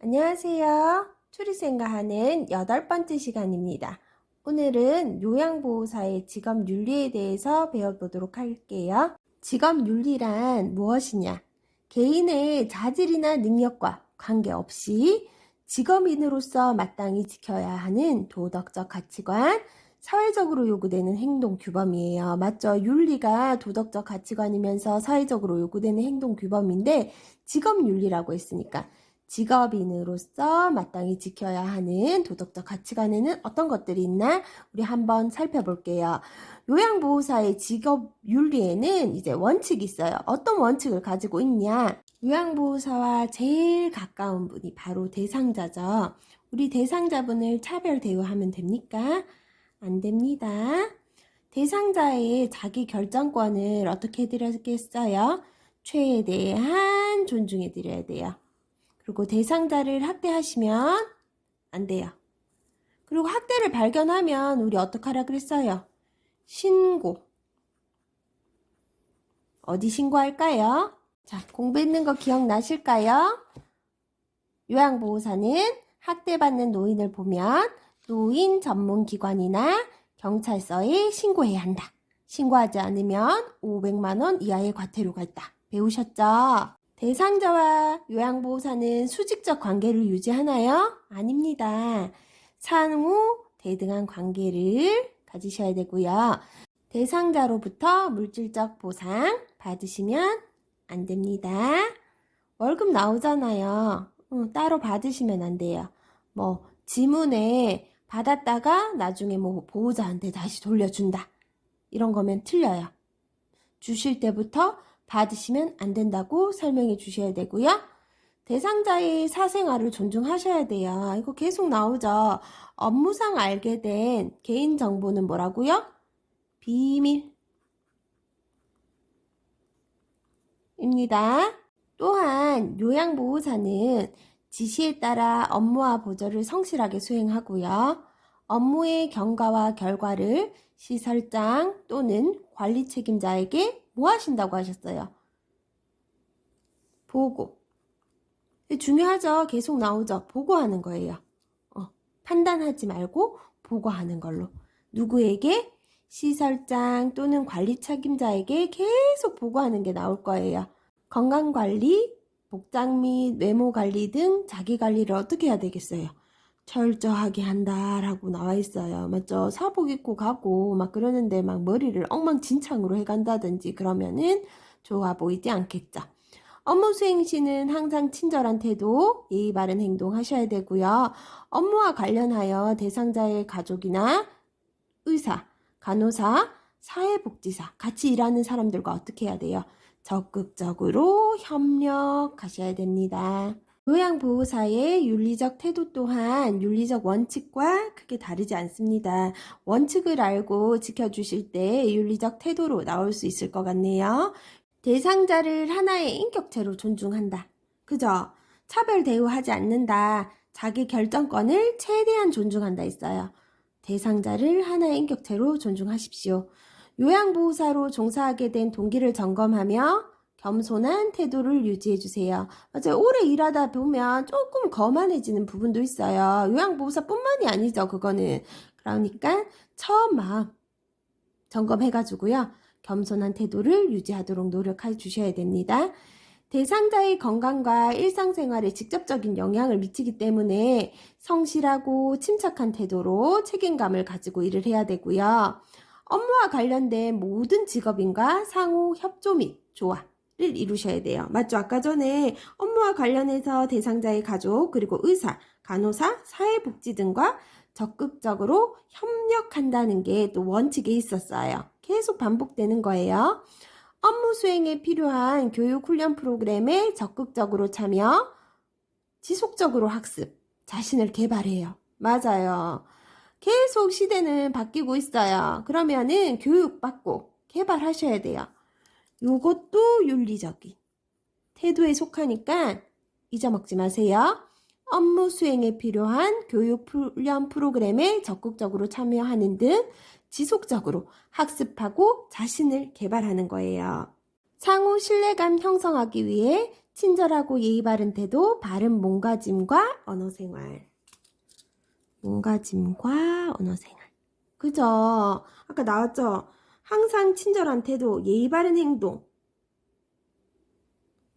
안녕하세요. 추리생가 하는 8번째 시간입니다. 오늘은 요양보호사의 직업윤리에 대해서 배워보도록 할게요. 직업윤리란 무엇이냐? 개인의 자질이나 능력과 관계없이 직업인으로서 마땅히 지켜야 하는 도덕적 가치관, 사회적으로 요구되는 행동 규범이에요. 맞죠? 윤리가 도덕적 가치관이면서 사회적으로 요구되는 행동 규범인데 직업윤리라고 했으니까 직업인으로서 마땅히 지켜야 하는 도덕적 가치관에는 어떤 것들이 있나 우리 한번 살펴볼게요. 요양보호사의 직업윤리에는 이제 원칙이 있어요. 어떤 원칙을 가지고 있냐? 요양보호사와 제일 가까운 분이 바로 대상자죠. 우리 대상자분을 차별 대우하면 됩니까? 안 됩니다. 대상자의 자기 결정권을 어떻게 해드리겠어요? 최대한 존중해 드려야 돼요. 그리고 대상자를 학대하시면 안 돼요. 그리고 학대를 발견하면 우리 어떡하라 그랬어요? 신고. 어디 신고할까요? 자, 공부했는 거 기억나실까요? 요양보호사는 학대받는 노인을 보면 노인 전문기관이나 경찰서에 신고해야 한다. 신고하지 않으면 500만 원 이하의 과태료가 있다. 배우셨죠? 대상자와 요양보호사는 수직적 관계를 유지하나요? 아닙니다. 상호 대등한 관계를 가지셔야 되고요. 대상자로부터 물질적 보상 받으시면 안 됩니다. 월급 나오잖아요. 따로 받으시면 안 돼요. 지문에 받았다가 나중에 보호자한테 다시 돌려준다. 이런 거면 틀려요. 주실 때부터 받으시면 안 된다고 설명해 주셔야 되고요. 대상자의 사생활을 존중하셔야 돼요. 이거 계속 나오죠. 업무상 알게 된 개인정보는 뭐라고요? 비밀입니다. 또한 요양보호사는 지시에 따라 업무와 보조를 성실하게 수행하고요. 업무의 경과와 결과를 시설장 또는 관리 책임자에게 뭐 하신다고 하셨어요? 보고. 중요하죠. 계속 나오죠. 보고하는 거예요. 판단하지 말고 보고하는 걸로. 누구에게? 시설장 또는 관리 책임자에게 계속 보고하는 게 나올 거예요. 건강관리, 복장 및 외모관리 등 자기관리를 어떻게 해야 되겠어요? 철저하게 한다라고 나와 있어요. 맞죠? 사복 입고 가고 막 그러는데 막 머리를 엉망진창으로 해간다든지 그러면은 좋아 보이지 않겠죠. 업무 수행 시는 항상 친절한 태도, 예의 바른 행동 하셔야 되고요. 업무와 관련하여 대상자의 가족이나 의사, 간호사, 사회복지사, 같이 일하는 사람들과 어떻게 해야 돼요? 적극적으로 협력하셔야 됩니다. 요양보호사의 윤리적 태도 또한 윤리적 원칙과 크게 다르지 않습니다. 원칙을 알고 지켜주실 때 윤리적 태도로 나올 수 있을 것 같네요. 대상자를 하나의 인격체로 존중한다. 그죠? 차별 대우하지 않는다. 자기 결정권을 최대한 존중한다 했어요. 대상자를 하나의 인격체로 존중하십시오. 요양보호사로 종사하게 된 동기를 점검하며 겸손한 태도를 유지해주세요. 맞아요. 오래 일하다 보면 조금 거만해지는 부분도 있어요. 요양보호사뿐만이 아니죠. 그거는. 그러니까 처음 마음 점검해가지고요. 겸손한 태도를 유지하도록 노력해 주셔야 됩니다. 대상자의 건강과 일상생활에 직접적인 영향을 미치기 때문에 성실하고 침착한 태도로 책임감을 가지고 일을 해야 되고요. 업무와 관련된 모든 직업인과 상호 협조 및 조화를 이루셔야 돼요. 맞죠? 아까 전에 업무와 관련해서 대상자의 가족, 그리고 의사, 간호사, 사회복지 등과 적극적으로 협력한다는 게 또 원칙에 있었어요. 계속 반복되는 거예요. 업무 수행에 필요한 교육 훈련 프로그램에 적극적으로 참여, 지속적으로 학습, 자신을 개발해요. 맞아요. 계속 시대는 바뀌고 있어요. 그러면은 교육받고 개발하셔야 돼요. 요것도 윤리적인 태도에 속하니까 잊어먹지 마세요. 업무 수행에 필요한 교육 훈련 프로그램에 적극적으로 참여하는 등 지속적으로 학습하고 자신을 개발하는 거예요. 상호 신뢰감 형성하기 위해 친절하고 예의 바른 태도, 바른 몸가짐과 언어생활. 몸가짐과 언어생활. 그죠? 아까 나왔죠? 항상 친절한 태도, 예의 바른 행동,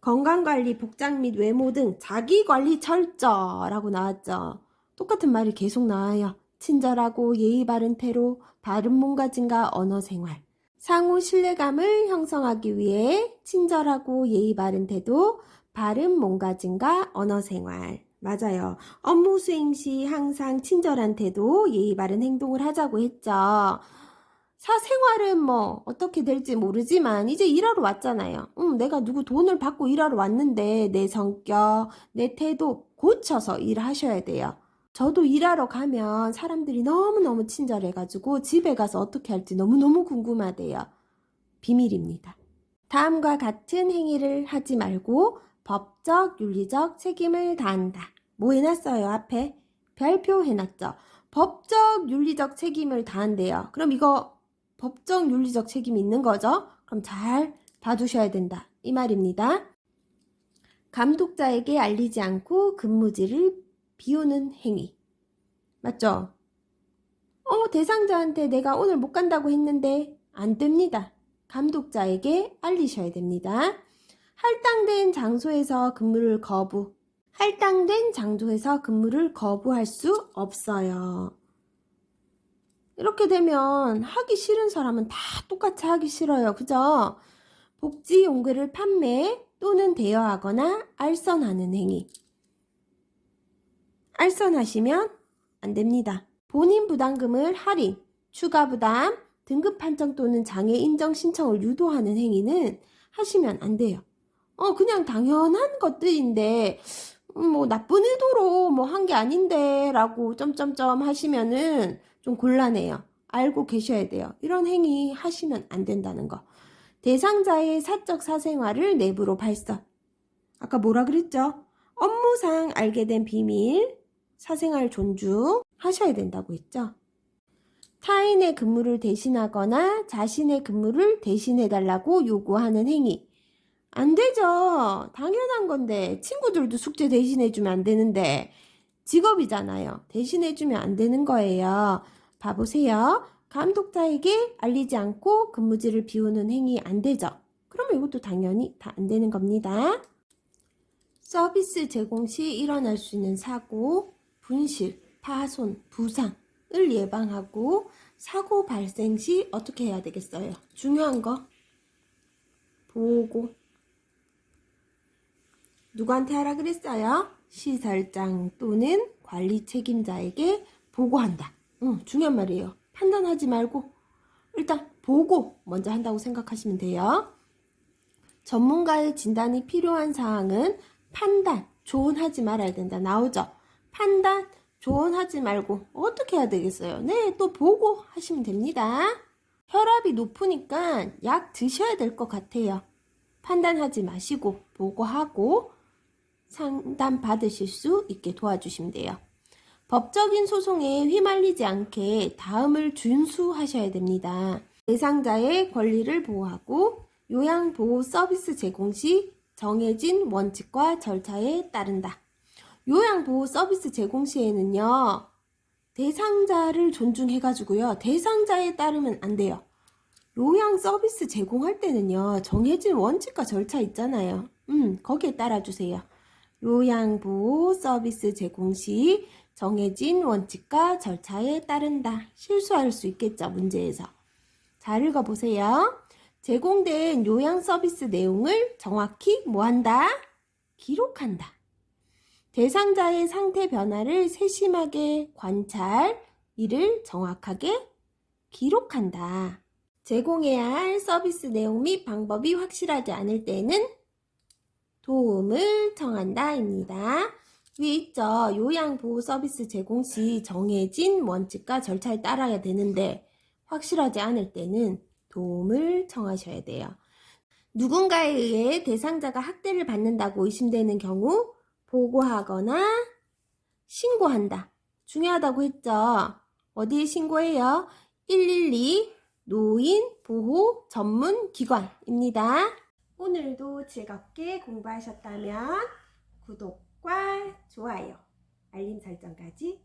건강관리, 복장 및 외모 등 자기관리 철저라고 나왔죠? 똑같은 말이 계속 나와요. 친절하고 예의 바른 태도, 바른 몸가짐과 언어생활. 상호 신뢰감을 형성하기 위해 친절하고 예의 바른 태도, 바른 몸가짐과 언어생활. 맞아요. 업무 수행 시 항상 친절한 태도, 예의 바른 행동을 하자고 했죠. 사생활은 뭐 어떻게 될지 모르지만 이제 일하러 왔잖아요. 내가 누구 돈을 받고 일하러 왔는데 내 성격, 내 태도 고쳐서 일하셔야 돼요. 저도 일하러 가면 사람들이 너무너무 친절해가지고 집에 가서 어떻게 할지 너무너무 궁금하대요. 비밀입니다. 다음과 같은 행위를 하지 말고 법적, 윤리적 책임을 다한다. 뭐 해놨어요? 앞에 별표 해놨죠. 법적, 윤리적 책임을 다한대요. 그럼 이거 법적, 윤리적 책임이 있는 거죠? 그럼 잘 봐두셔야 된다. 이 말입니다. 감독자에게 알리지 않고 근무지를 비우는 행위. 맞죠? 대상자한테 내가 오늘 못 간다고 했는데 안 됩니다. 감독자에게 알리셔야 됩니다. 할당된 장소에서 근무를 거부. 할당된 장소에서 근무를 거부할 수 없어요. 이렇게 되면 하기 싫은 사람은 다 똑같이 하기 싫어요. 그죠? 복지 용구를 판매 또는 대여하거나 알선하는 행위. 알선하시면 안 됩니다. 본인 부담금을 할인, 추가 부담, 등급 판정 또는 장애 인정 신청을 유도하는 행위는 하시면 안 돼요. 그냥 당연한 것들인데 뭐 나쁜 의도로 뭐 한 게 아닌데 라고 점점점 하시면은 좀 곤란해요. 알고 계셔야 돼요. 이런 행위 하시면 안 된다는 거. 대상자의 사적 사생활을 내부로 발설. 아까 뭐라 그랬죠? 업무상 알게 된 비밀, 사생활 존중 하셔야 된다고 했죠. 타인의 근무를 대신하거나 자신의 근무를 대신해달라고 요구하는 행위. 안 되죠. 당연한 건데 친구들도 숙제 대신해주면 안 되는데 직업이잖아요. 대신해주면 안 되는 거예요. 봐보세요. 감독자에게 알리지 않고 근무지를 비우는 행위 안 되죠. 그러면 이것도 당연히 다 안 되는 겁니다. 서비스 제공 시 일어날 수 있는 사고, 분실, 파손, 부상을 예방하고 사고 발생 시 어떻게 해야 되겠어요? 중요한 거 보고. 누구한테 하라 그랬어요? 시설장 또는 관리 책임자에게 보고한다. 중요한 말이에요. 판단하지 말고 일단 보고 먼저 한다고 생각하시면 돼요. 전문가의 진단이 필요한 사항은 판단, 조언하지 말아야 된다. 나오죠? 판단, 조언하지 말고 어떻게 해야 되겠어요? 네, 또 보고 하시면 됩니다. 혈압이 높으니까 약 드셔야 될 것 같아요. 판단하지 마시고 보고하고 상담 받으실 수 있게 도와주시면 돼요. 법적인 소송에 휘말리지 않게 다음을 준수하셔야 됩니다. 대상자의 권리를 보호하고 요양보호 서비스 제공 시 정해진 원칙과 절차에 따른다. 요양보호 서비스 제공 시에는요. 대상자를 존중해가지고요. 대상자에 따르면 안 돼요. 요양 서비스 제공할 때는요. 정해진 원칙과 절차 있잖아요. 거기에 따라주세요. 요양보호 서비스 제공 시 정해진 원칙과 절차에 따른다. 실수할 수 있겠죠. 문제에서. 잘 읽어보세요. 제공된 요양 서비스 내용을 정확히 뭐한다? 기록한다. 대상자의 상태 변화를 세심하게 관찰, 이를 정확하게 기록한다. 제공해야 할 서비스 내용 및 방법이 확실하지 않을 때는 도움을 청한다입니다. 위에 있죠. 요양보호 서비스 제공 시 정해진 원칙과 절차에 따라야 되는데 확실하지 않을 때는 도움을 청하셔야 돼요. 누군가에 의해 대상자가 학대를 받는다고 의심되는 경우 보고하거나 신고한다. 중요하다고 했죠. 어디에 신고해요? 112 노인 보호 전문 기관입니다. 오늘도 즐겁게 공부하셨다면 구독과 좋아요, 알림 설정까지